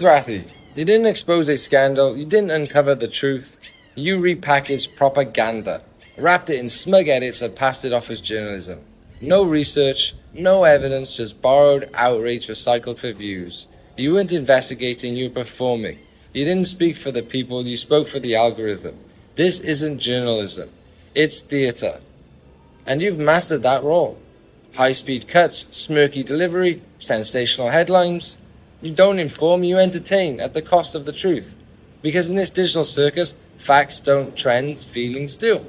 Rathee, you didn't expose a scandal, you didn't uncover the truth, you repackaged propaganda, wrapped it in smug edits and passed it off as journalism. No research, no evidence, just borrowed outrage recycled for views. You weren't investigating, you were performing. You didn't speak for the people, you spoke for the algorithm. This isn't journalism, it's theatre. And you've mastered that role. High-speed cuts, smirky delivery, sensational headlines. You don't inform, you entertain at the cost of the truth. Because in this digital circus, facts don't trend, feelings do.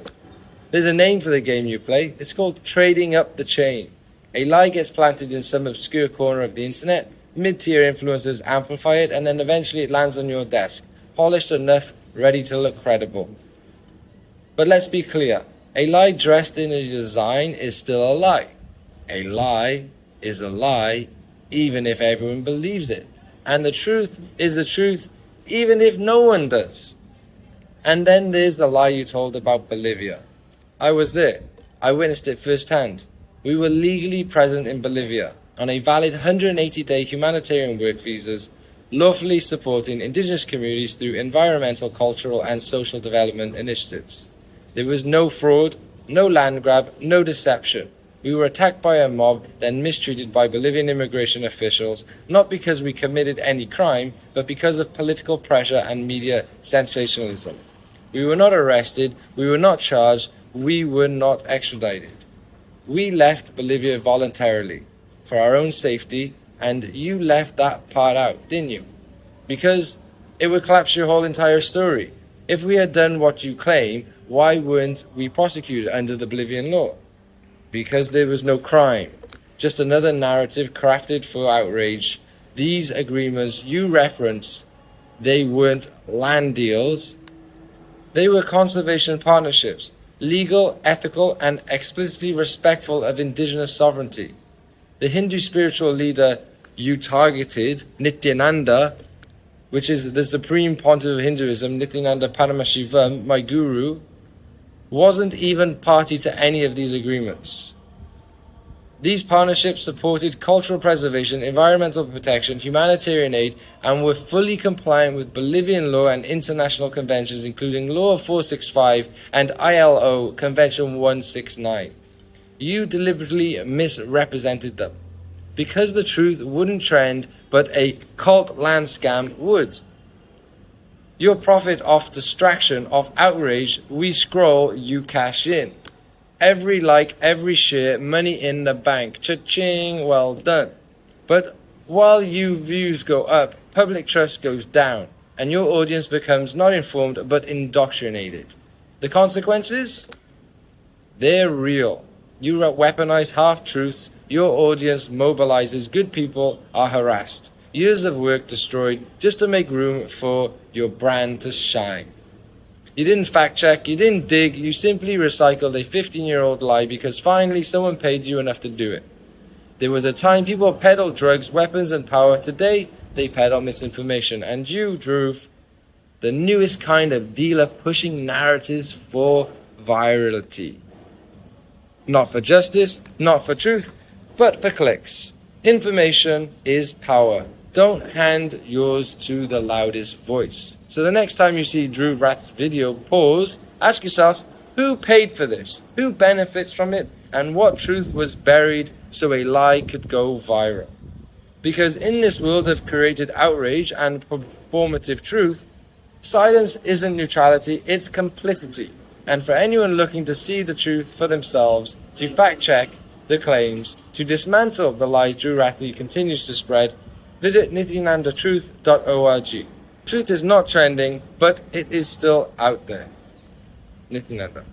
There's a name for the game you play. It's called trading up the chain. A lie gets planted in some obscure corner of the internet, mid-tier influencers amplify it, and then eventually it lands on your desk, polished enough, ready to look credible. But let's be clear, a lie dressed in a design is still a lie. A lie is a lie, even if everyone believes it. And the truth is the truth, even if no one does. And then there's the lie you told about Bolivia. I was there. I witnessed it firsthand. We were legally present in Bolivia on a valid 180-day humanitarian work visas, lawfully supporting indigenous communities through environmental, cultural, and social development initiatives. There was no fraud, no land grab, no deception. We were attacked by a mob, then mistreated by Bolivian immigration officials, not because we committed any crime, but because of political pressure and media sensationalism. We were not arrested, we were not charged, we were not extradited. We left Bolivia voluntarily, for our own safety, and you left that part out, didn't you? Because it would collapse your whole entire story. If we had done what you claim, why weren't we prosecuted under the Bolivian law? Because there was no crime, just another narrative crafted for outrage. These agreements you reference, they weren't land deals. They were conservation partnerships, legal, ethical, and explicitly respectful of indigenous sovereignty. The Hindu spiritual leader you targeted, Nityananda, which is the supreme pontiff of Hinduism, Nityananda Paramashivam, my guru, wasn't even party to any of these agreements. These partnerships supported cultural preservation, environmental protection, humanitarian aid, and were fully compliant with Bolivian law and international conventions, including Law 465 and ILO Convention 169. You deliberately misrepresented them, because the truth wouldn't trend, but a cult land scam would. Your profit off distraction, off outrage, we scroll, you cash in. Every like, every share, money in the bank. Cha-ching, well done. But while you views go up, public trust goes down, and your audience becomes not informed, but indoctrinated. The consequences? They're real. You weaponize half-truths, your audience mobilizes, good people are harassed. Years of work destroyed just to make room for your brand to shine. You didn't fact check, you didn't dig, you simply recycled a 15-year-old lie because finally someone paid you enough to do it. There was a time people peddled drugs, weapons, and power. Today, they peddle misinformation. And you, Dhruv, the newest kind of dealer pushing narratives for virality. Not for justice, not for truth, but for clicks. Information is power. Don't hand yours to the loudest voice. So the next time you see Dhruv Rathee's video, pause, ask yourself, who paid for this? Who benefits from it? And what truth was buried so a lie could go viral? Because in this world of curated outrage and performative truth, silence isn't neutrality, it's complicity. And for anyone looking to see the truth for themselves, to fact check the claims, to dismantle the lies Dhruv Rathee continues to spread, visit nityanandatruth.org. Truth is not trending, but it is still out there. Nityananda.